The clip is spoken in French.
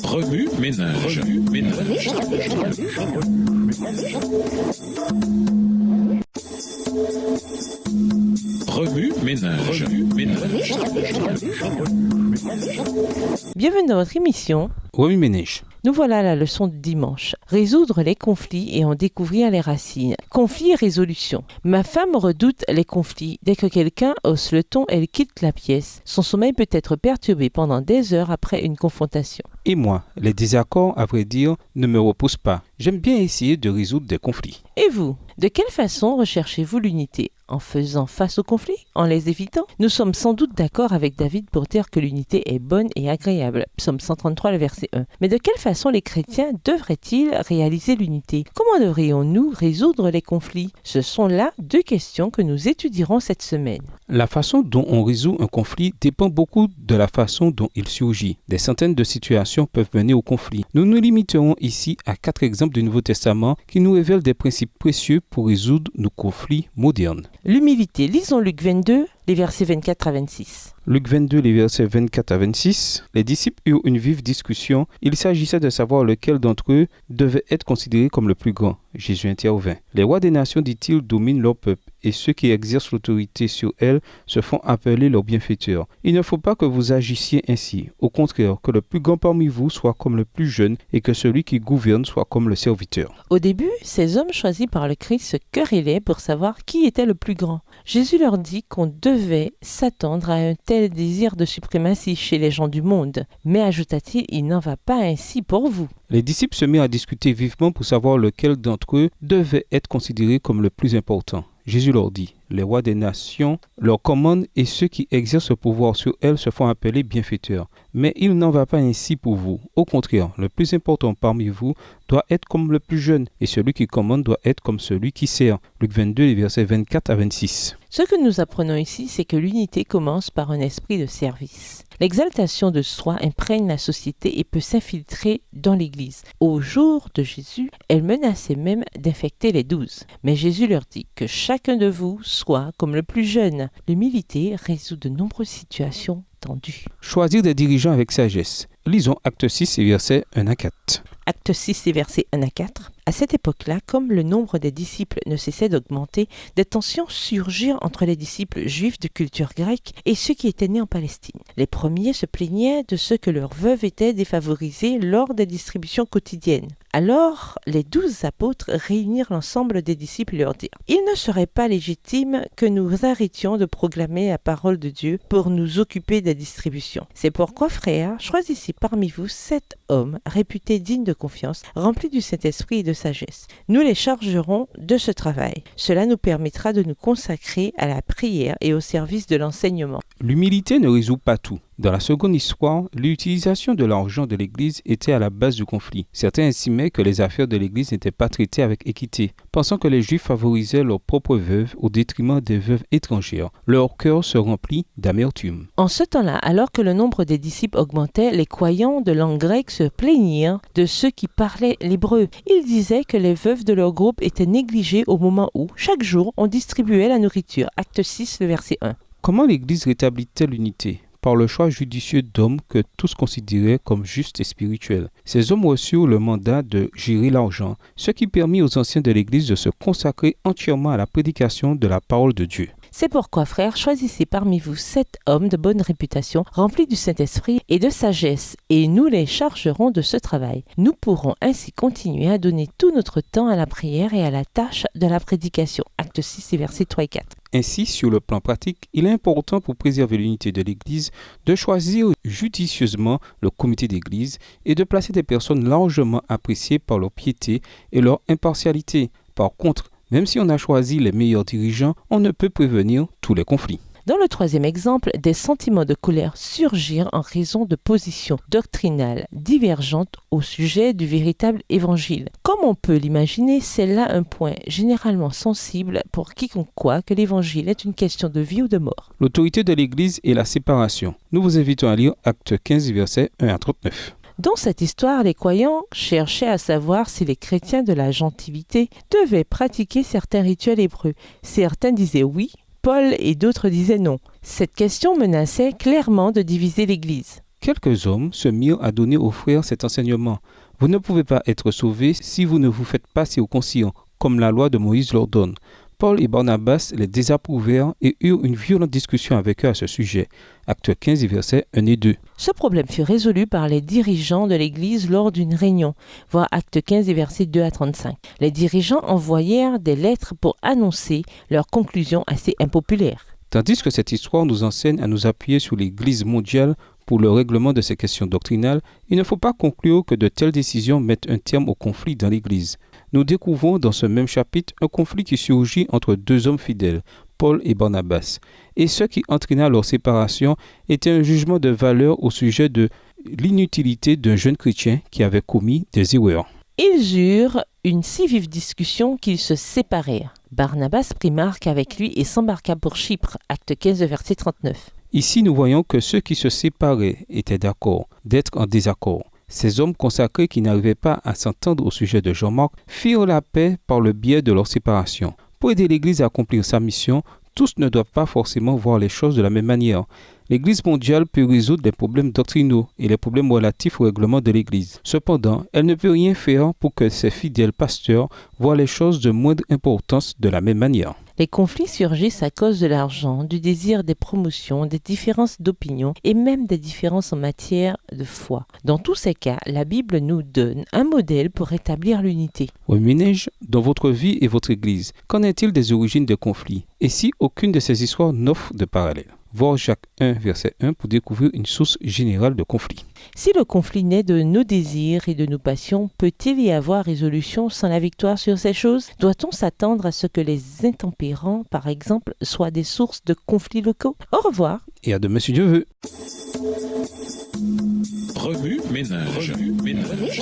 Remue ménage. Remue ménage. Bienvenue dans votre émission Remue ménage. Nous voilà à la leçon de dimanche. Résoudre les conflits et en découvrir les racines. Conflits et résolution. Ma femme redoute les conflits. Dès que quelqu'un hausse le ton, elle quitte la pièce. Son sommeil peut être perturbé pendant des heures après une confrontation. Et moi, les désaccords, à vrai dire, ne me reposent pas. J'aime bien essayer de résoudre des conflits. Et vous, de quelle façon recherchez-vous l'unité? En faisant face aux conflits? En les évitant? Nous sommes sans doute d'accord avec David pour dire que l'unité est bonne et agréable. Psaume 133, le verset 1. Mais de quelle façon les chrétiens devraient-ils réaliser l'unité? Comment devrions-nous résoudre les conflits? Ce sont là deux questions que nous étudierons cette semaine. La façon dont on résout un conflit dépend beaucoup de la façon dont il surgit. Des centaines de situations peuvent mener au conflit. Nous nous limiterons ici à 4 exemples du Nouveau Testament qui nous révèlent des principes précieux pour résoudre nos conflits modernes. L'humilité. Lisons Luc 22, les versets 24 à 26. Luc 22, les versets 24 à 26. Les disciples eurent une vive discussion. Il s'agissait de savoir lequel d'entre eux devait être considéré comme le plus grand. Jésus intervint. Les rois des nations, dit-il, dominent leur peuple, et ceux qui exercent l'autorité sur elles se font appeler leurs bienfaiteurs. Il ne faut pas que vous agissiez ainsi. Au contraire, que le plus grand parmi vous soit comme le plus jeune, et que celui qui gouverne soit comme le serviteur. Au début, ces hommes choisis par le Christ se querellaient pour savoir qui était le plus grand. Jésus leur dit qu'on devait s'attendre à un tel désir de suprématie chez les gens du monde. Mais, ajouta-t-il, il n'en va pas ainsi pour vous. Les disciples se mirent à discuter vivement pour savoir lequel d'entre eux devait être considéré comme le plus important. Jésus leur dit, les rois des nations leur commandent et ceux qui exercent le pouvoir sur elles se font appeler bienfaiteurs. Mais il n'en va pas ainsi pour vous. Au contraire, le plus important parmi vous doit être comme le plus jeune et celui qui commande doit être comme celui qui sert. Luc 22, les versets 24 à 26. Ce que nous apprenons ici, c'est que l'unité commence par un esprit de service. L'exaltation de soi imprègne la société et peut s'infiltrer dans l'Église. Au jour de Jésus, elle menaçait même d'infecter les 12. Mais Jésus leur dit que chacun de vous soit comme le plus jeune. L'humilité résout de nombreuses situations tendues. Choisir des dirigeants avec sagesse. Lisons Acte 6 et versets 1 à 4. Acte 6 et versets 1 à 4. À cette époque-là, comme le nombre des disciples ne cessait d'augmenter, des tensions surgirent entre les disciples juifs de culture grecque et ceux qui étaient nés en Palestine. Les premiers se plaignaient de ce que leurs veuves étaient défavorisées lors des distributions quotidiennes. Alors, les 12 apôtres réunirent l'ensemble des disciples et leur dirent « Il ne serait pas légitime que nous arrêtions de proclamer la parole de Dieu pour nous occuper des distributions. C'est pourquoi, frères, choisissez parmi vous 7 hommes réputés dignes de confiance, remplis du Saint-Esprit et de sagesse. Nous les chargerons de ce travail. Cela nous permettra de nous consacrer à la prière et au service de l'enseignement. » L'humilité ne résout pas tout. Dans la seconde histoire, l'utilisation de l'argent de l'Église était à la base du conflit. Certains estimaient que les affaires de l'Église n'étaient pas traitées avec équité, pensant que les Juifs favorisaient leurs propres veuves au détriment des veuves étrangères. Leur cœur se remplit d'amertume. En ce temps-là, alors que le nombre des disciples augmentait, les croyants de langue grecque se plaignirent de ceux qui parlaient l'hébreu. Ils disaient que les veuves de leur groupe étaient négligées au moment où, chaque jour, on distribuait la nourriture. Acte 6, le verset 1. Comment l'Église rétablit-elle l'unité? Par le choix judicieux d'hommes que tous considéraient comme justes et spirituels. Ces hommes reçurent le mandat de gérer l'argent, ce qui permit aux anciens de l'Église de se consacrer entièrement à la prédication de la parole de Dieu. C'est pourquoi, frères, choisissez parmi vous 7 hommes de bonne réputation, remplis du Saint-Esprit et de sagesse, et nous les chargerons de ce travail. Nous pourrons ainsi continuer à donner tout notre temps à la prière et à la tâche de la prédication. Acte 6, versets 3 et 4. Ainsi, sur le plan pratique, il est important pour préserver l'unité de l'Église de choisir judicieusement le comité d'Église et de placer des personnes largement appréciées par leur piété et leur impartialité. Par contre, même si on a choisi les meilleurs dirigeants, on ne peut prévenir tous les conflits. Dans le troisième exemple, des sentiments de colère surgirent en raison de positions doctrinales divergentes au sujet du véritable évangile. Comme on peut l'imaginer, c'est là un point généralement sensible pour quiconque croit que l'évangile est une question de vie ou de mort. L'autorité de l'Église et la séparation. Nous vous invitons à lire Acte 15, versets 1 à 39. Dans cette histoire, les croyants cherchaient à savoir si les chrétiens de la gentilité devaient pratiquer certains rituels hébreux. Certains disaient oui, Paul et d'autres disaient non. Cette question menaçait clairement de diviser l'Église. quelques hommes se mirent à donner aux frères cet enseignement. Vous ne pouvez pas être sauvés si vous ne vous faites pas circoncire, comme la loi de Moïse l'ordonne. Paul et Barnabas les désapprouvèrent et eurent une violente discussion avec eux à ce sujet. Actes 15, versets 1 et 2. Ce problème fut résolu par les dirigeants de l'Église lors d'une réunion, voir Actes 15 versets 2 à 35. Les dirigeants envoyèrent des lettres pour annoncer leurs conclusions assez impopulaires. Tandis que cette histoire nous enseigne à nous appuyer sur l'Église mondiale pour le règlement de ces questions doctrinales, il ne faut pas conclure que de telles décisions mettent un terme au conflit dans l'Église. Nous découvrons dans ce même chapitre un conflit qui surgit entre deux hommes fidèles, Paul et Barnabas. Et ce qui entraîna leur séparation était un jugement de valeur au sujet de l'inutilité d'un jeune chrétien qui avait commis des erreurs. Ils eurent une si vive discussion qu'ils se séparèrent. Barnabas prit Marc avec lui et s'embarqua pour Chypre, Acte 15, verset 39. Ici, nous voyons que ceux qui se séparaient étaient d'accord d'être en désaccord. Ces hommes consacrés qui n'arrivaient pas à s'entendre au sujet de Jean-Marc firent la paix par le biais de leur séparation. Pour aider l'Église à accomplir sa mission, tous ne doivent pas forcément voir les choses de la même manière. L'Église mondiale peut résoudre les problèmes doctrinaux et les problèmes relatifs au règlement de l'Église. Cependant, elle ne peut rien faire pour que ses fidèles pasteurs voient les choses de moindre importance de la même manière. Les conflits surgissent à cause de l'argent, du désir des promotions, des différences d'opinion et même des différences en matière de foi. Dans tous ces cas, la Bible nous donne un modèle pour rétablir l'unité. Oui, ménage, dans votre vie et votre Église, qu'en est-il des origines des conflits? Et si aucune de ces histoires n'offre de parallèle? Voir Jacques 1, verset 1 pour découvrir une source générale de conflit. Si le conflit naît de nos désirs et de nos passions, peut-il y avoir résolution sans la victoire sur ces choses? Doit-on s'attendre à ce que les intempérants, par exemple, soient des sources de conflits locaux? Au revoir. Et à demain si Dieu veut. Remue ménage. Remue ménage.